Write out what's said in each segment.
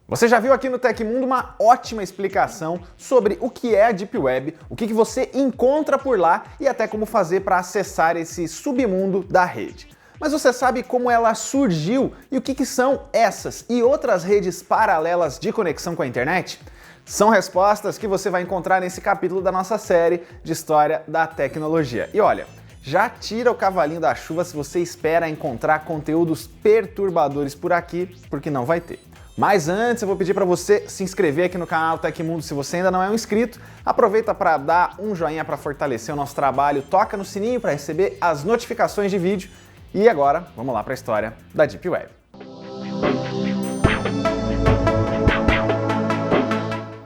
Você já viu aqui no Tecmundo uma ótima explicação sobre o que é a Deep Web, o que você encontra por lá e até como fazer para acessar esse submundo da rede. Mas você sabe como ela surgiu e o que são essas e outras redes paralelas de conexão com a internet? São respostas que você vai encontrar nesse capítulo da nossa série de História da Tecnologia. E olha, já tira o cavalinho da chuva se você espera encontrar conteúdos perturbadores por aqui, porque não vai ter. Mas antes eu vou pedir para você se inscrever aqui no canal Tecmundo se você ainda não é um inscrito. Aproveita para dar um joinha para fortalecer o nosso trabalho, toca no sininho para receber as notificações de vídeo. E agora, vamos lá para a história da Deep Web.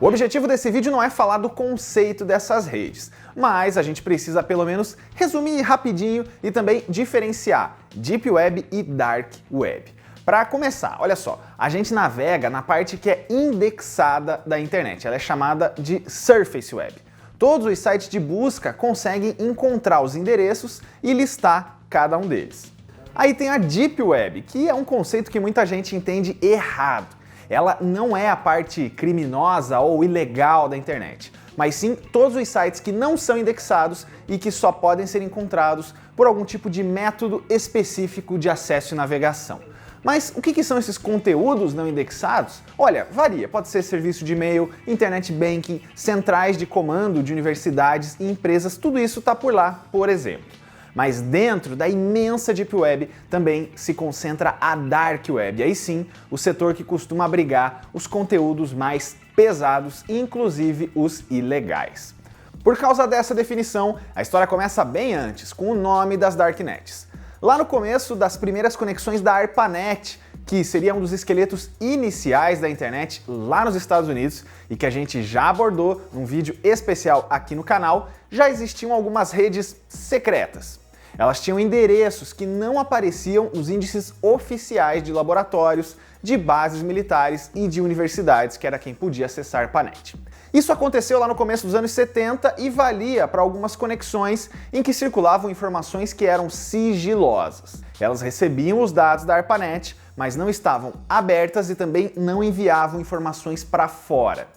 O objetivo desse vídeo não é falar do conceito dessas redes, mas a gente precisa pelo menos resumir rapidinho e também diferenciar Deep Web e Dark Web. Para começar, olha só, a gente navega na parte que é indexada da internet, ela é chamada de Surface Web. Todos os sites de busca conseguem encontrar os endereços e listar cada um deles. Aí tem a Deep Web, que é um conceito que muita gente entende errado. Ela não é a parte criminosa ou ilegal da internet, mas sim todos os sites que não são indexados e que só podem ser encontrados por algum tipo de método específico de acesso e navegação. Mas o que são esses conteúdos não indexados? Olha, varia. Pode ser serviço de e-mail, internet banking, centrais de comando de universidades e empresas, tudo isso está por lá, por exemplo. Mas dentro da imensa Deep Web também se concentra a Dark Web, aí sim, o setor que costuma abrigar os conteúdos mais pesados, inclusive os ilegais. Por causa dessa definição, a história começa bem antes, com o nome das Darknets. Lá no começo das primeiras conexões da ARPANET, que seria um dos esqueletos iniciais da internet lá nos Estados Unidos e que a gente já abordou num vídeo especial aqui no canal, já existiam algumas redes secretas. Elas tinham endereços que não apareciam nos índices oficiais de laboratórios, de bases militares e de universidades, que era quem podia acessar a ARPANET. Isso aconteceu lá no começo dos anos 70 e valia para algumas conexões em que circulavam informações que eram sigilosas. Elas recebiam os dados da ARPANET, mas não estavam abertas e também não enviavam informações para fora.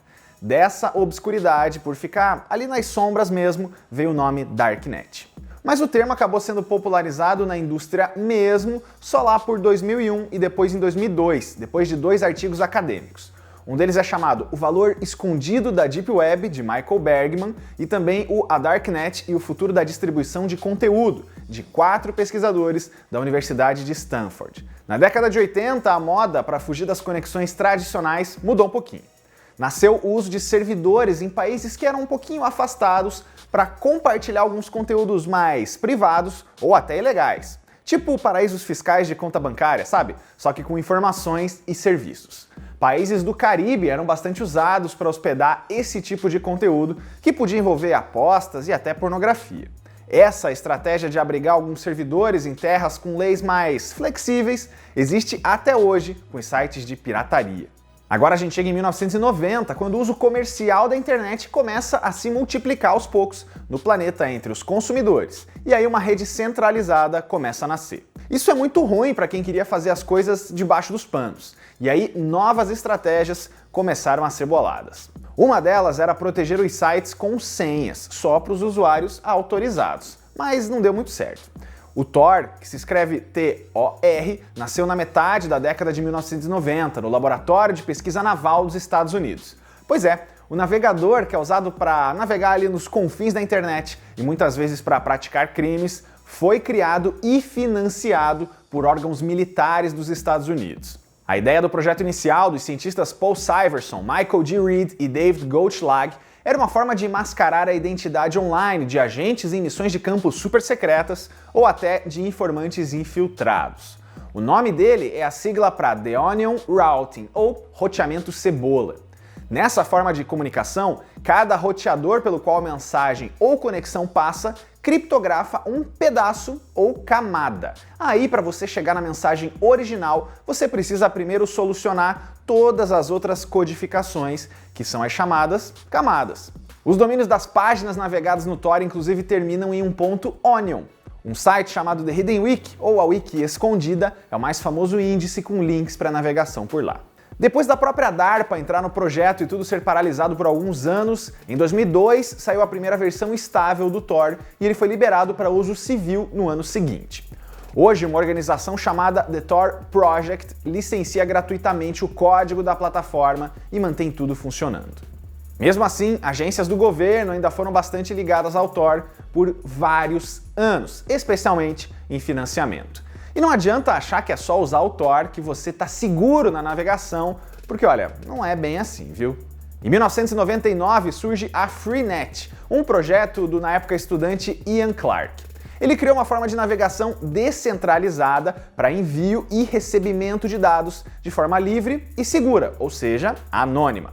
Dessa obscuridade, por ficar ali nas sombras mesmo, veio o nome Darknet. Mas o termo acabou sendo popularizado na indústria mesmo só lá por 2001 e depois em 2002, depois de 2 artigos acadêmicos. Um deles é chamado O Valor Escondido da Deep Web, de Michael Bergman, e também o A Darknet e o Futuro da Distribuição de Conteúdo, de 4 pesquisadores da Universidade de Stanford. Na década de 80, a moda para fugir das conexões tradicionais mudou um pouquinho. Nasceu o uso de servidores em países que eram um pouquinho afastados para compartilhar alguns conteúdos mais privados ou até ilegais. Tipo paraísos fiscais de conta bancária, sabe? Só que com informações e serviços. Países do Caribe eram bastante usados para hospedar esse tipo de conteúdo que podia envolver apostas e até pornografia. Essa estratégia de abrigar alguns servidores em terras com leis mais flexíveis existe até hoje com os sites de pirataria. Agora a gente chega em 1990, quando o uso comercial da internet começa a se multiplicar aos poucos no planeta entre os consumidores. E aí uma rede centralizada começa a nascer. Isso é muito ruim para quem queria fazer as coisas debaixo dos panos. E aí novas estratégias começaram a ser boladas. Uma delas era proteger os sites com senhas, só para os usuários autorizados. Mas não deu muito certo. O Tor, que se escreve T-O-R, nasceu na metade da década de 1990, no Laboratório de Pesquisa Naval dos Estados Unidos. Pois é, o navegador, que é usado para navegar ali nos confins da internet e muitas vezes para praticar crimes, foi criado e financiado por órgãos militares dos Estados Unidos. A ideia do projeto inicial dos cientistas Paul Syverson, Michael G. Reed e David Goldschlag era uma forma de mascarar a identidade online de agentes em missões de campo super secretas ou até de informantes infiltrados. O nome dele é a sigla para The Onion Routing, ou roteamento cebola. Nessa forma de comunicação, cada roteador pelo qual a mensagem ou conexão passa criptografa um pedaço ou camada. Aí, para você chegar na mensagem original, você precisa primeiro solucionar todas as outras codificações, que são as chamadas camadas. Os domínios das páginas navegadas no Tor, inclusive, terminam em um ponto .onion. Um site chamado The Hidden Wiki, ou a Wiki Escondida, é o mais famoso índice com links para navegação por lá. Depois da própria DARPA entrar no projeto e tudo ser paralisado por alguns anos, em 2002 saiu a primeira versão estável do Tor e ele foi liberado para uso civil no ano seguinte. Hoje, uma organização chamada The Tor Project licencia gratuitamente o código da plataforma e mantém tudo funcionando. Mesmo assim, agências do governo ainda foram bastante ligadas ao Tor por vários anos, especialmente em financiamento. E não adianta achar que é só usar o Tor que você está seguro na navegação, porque olha, não é bem assim, viu? Em 1999 surge a Freenet, um projeto do na época estudante Ian Clark. Ele criou uma forma de navegação descentralizada para envio e recebimento de dados de forma livre e segura, ou seja, anônima.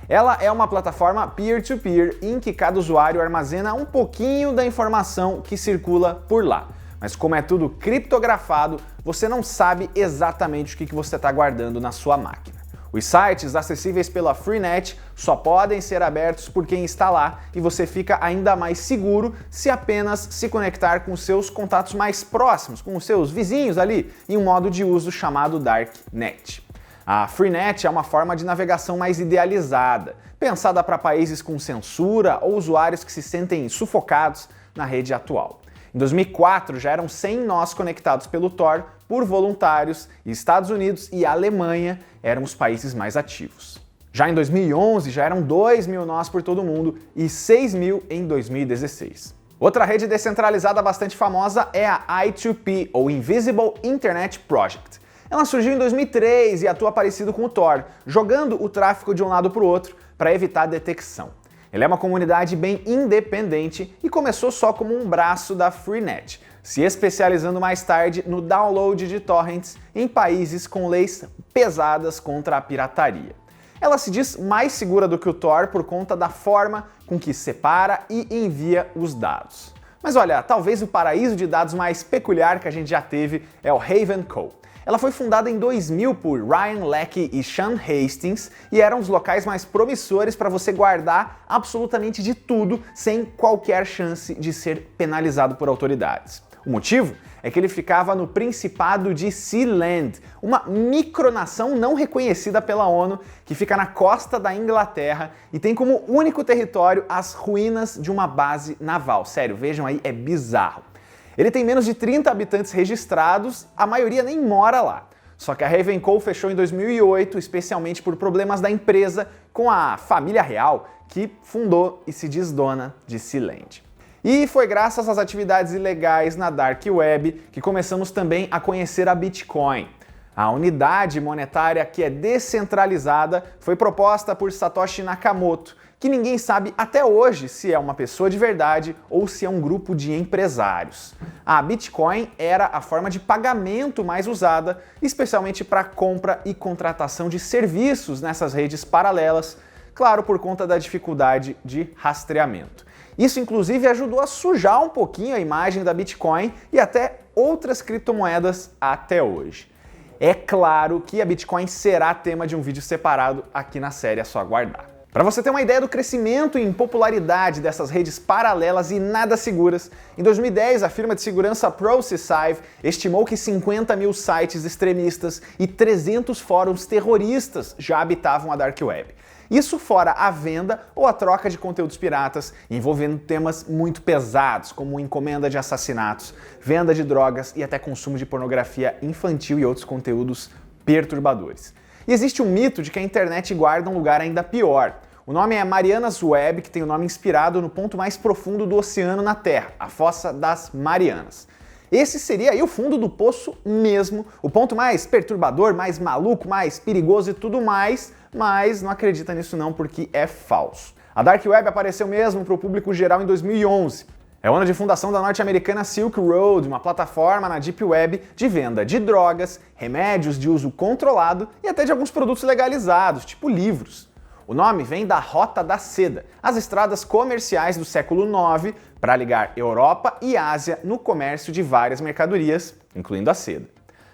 Ela é uma plataforma peer-to-peer em que cada usuário armazena um pouquinho da informação que circula por lá. Mas como é tudo criptografado, você não sabe exatamente o que você está guardando na sua máquina. Os sites acessíveis pela Freenet só podem ser abertos por quem está lá e você fica ainda mais seguro se apenas se conectar com os seus contatos mais próximos, com os seus vizinhos ali, em um modo de uso chamado Darknet. A Freenet é uma forma de navegação mais idealizada, pensada para países com censura ou usuários que se sentem sufocados na rede atual. Em 2004 já eram 100 nós conectados pelo Tor por voluntários e Estados Unidos e Alemanha eram os países mais ativos. Já em 2011 já eram 2.000 nós por todo o mundo e 6.000 em 2016. Outra rede descentralizada bastante famosa é a I2P, ou Invisible Internet Project. Ela surgiu em 2003 e atua parecido com o Tor, jogando o tráfego de um lado para o outro para evitar detecção. Ele é uma comunidade bem independente e começou só como um braço da Freenet, se especializando mais tarde no download de torrents em países com leis pesadas contra a pirataria. Ela se diz mais segura do que o Tor por conta da forma com que separa e envia os dados. Mas olha, talvez o paraíso de dados mais peculiar que a gente já teve é o Haven Co. Ela foi fundada em 2000 por Ryan Leckie e Sean Hastings e eram os locais mais promissores para você guardar absolutamente de tudo sem qualquer chance de ser penalizado por autoridades. O motivo é que ele ficava no Principado de Sealand, uma micronação não reconhecida pela ONU que fica na costa da Inglaterra e tem como único território as ruínas de uma base naval. Sério, vejam aí, é bizarro. Ele tem menos de 30 habitantes registrados, a maioria nem mora lá. Só que a Haven Co. fechou em 2008, especialmente por problemas da empresa com a família real, que fundou e se diz dona de Sealand. E foi graças às atividades ilegais na Dark Web que começamos também a conhecer a Bitcoin. A unidade monetária que é descentralizada foi proposta por Satoshi Nakamoto, que ninguém sabe até hoje se é uma pessoa de verdade ou se é um grupo de empresários. A Bitcoin era a forma de pagamento mais usada, especialmente para compra e contratação de serviços nessas redes paralelas, claro, por conta da dificuldade de rastreamento. Isso inclusive ajudou a sujar um pouquinho a imagem da Bitcoin e até outras criptomoedas até hoje. É claro que a Bitcoin será tema de um vídeo separado aqui na série, é só aguardar. Para você ter uma ideia do crescimento em popularidade dessas redes paralelas e nada seguras, em 2010 a firma de segurança ProSessive estimou que 50 mil sites extremistas e 300 fóruns terroristas já habitavam a Dark Web. Isso fora a venda ou a troca de conteúdos piratas envolvendo temas muito pesados, como encomenda de assassinatos, venda de drogas e até consumo de pornografia infantil e outros conteúdos perturbadores. E existe um mito de que a internet guarda um lugar ainda pior. O nome é Marianas Web, que tem o nome inspirado no ponto mais profundo do oceano na Terra, a Fossa das Marianas. Esse seria aí o fundo do poço mesmo, o ponto mais perturbador, mais maluco, mais perigoso e tudo mais, mas não acredita nisso não porque é falso. A Dark Web apareceu mesmo para o público geral em 2011. É o ano de fundação da norte-americana Silk Road, uma plataforma na Deep Web de venda de drogas, remédios de uso controlado e até de alguns produtos legalizados, tipo livros. O nome vem da Rota da Seda, as estradas comerciais do século IX para ligar Europa e Ásia no comércio de várias mercadorias, incluindo a seda.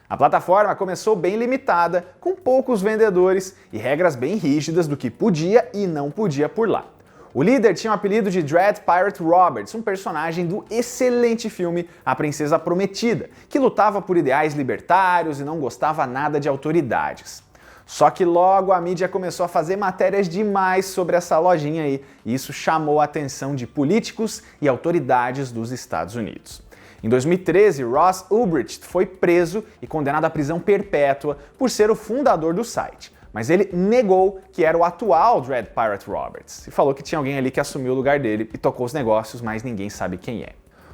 A plataforma começou bem limitada, com poucos vendedores e regras bem rígidas do que podia e não podia por lá. O líder tinha o apelido de Dread Pirate Roberts, um personagem do excelente filme A Princesa Prometida, que lutava por ideais libertários e não gostava nada de autoridades. Só que logo a mídia começou a fazer matérias demais sobre essa lojinha aí, e isso chamou a atenção de políticos e autoridades dos Estados Unidos. Em 2013, Ross Ulbricht foi preso e condenado à prisão perpétua por ser o fundador do site. Mas ele negou que era o atual Dread Pirate Roberts e falou que tinha alguém ali que assumiu o lugar dele e tocou os negócios, mas ninguém sabe quem é.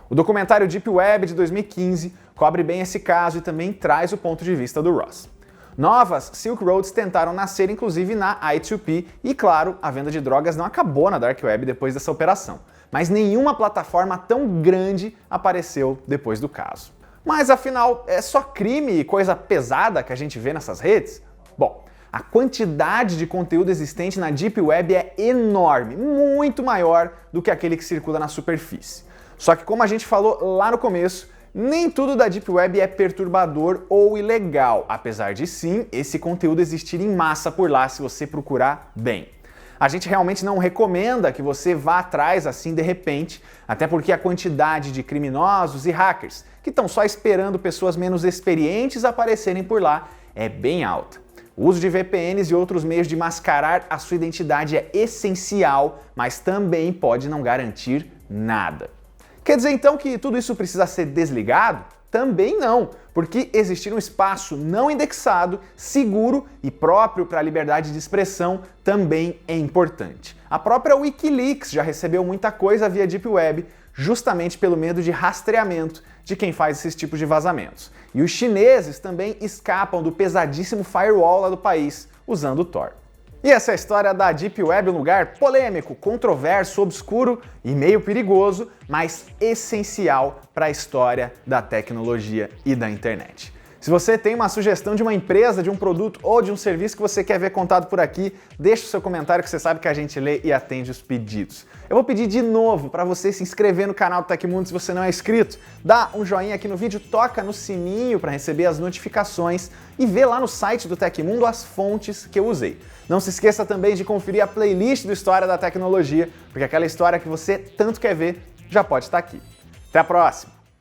O documentário Deep Web de 2015 cobre bem esse caso e também traz o ponto de vista do Ross. Novas Silk Roads tentaram nascer inclusive na I2P e, claro, a venda de drogas não acabou na Dark Web depois dessa operação, mas nenhuma plataforma tão grande apareceu depois do caso. Mas afinal, é só crime e coisa pesada que a gente vê nessas redes? Bom, a quantidade de conteúdo existente na Deep Web é enorme, muito maior do que aquele que circula na superfície. Só que, como a gente falou lá no começo, nem tudo da Deep Web é perturbador ou ilegal, apesar de sim esse conteúdo existir em massa por lá se você procurar bem. A gente realmente não recomenda que você vá atrás assim de repente, até porque a quantidade de criminosos e hackers que estão só esperando pessoas menos experientes aparecerem por lá é bem alta. O uso de VPNs e outros meios de mascarar a sua identidade é essencial, mas também pode não garantir nada. Quer dizer então que tudo isso precisa ser desligado? Também não, porque existir um espaço não indexado, seguro e próprio para a liberdade de expressão também é importante. A própria Wikileaks já recebeu muita coisa via Deep Web, justamente pelo medo de rastreamento de quem faz esses tipos de vazamentos. E os chineses também escapam do pesadíssimo firewall lá do país, usando o Tor. E essa é a história da Deep Web, um lugar polêmico, controverso, obscuro e meio perigoso, mas essencial para a história da tecnologia e da internet. Se você tem uma sugestão de uma empresa, de um produto ou de um serviço que você quer ver contado por aqui, deixa o seu comentário que você sabe que a gente lê e atende os pedidos. Eu vou pedir de novo para você se inscrever no canal do Tecmundo se você não é inscrito, dá um joinha aqui no vídeo, toca no sininho para receber as notificações e vê lá no site do Tecmundo as fontes que eu usei. Não se esqueça também de conferir a playlist do História da Tecnologia, porque aquela história que você tanto quer ver já pode estar aqui. Até a próxima!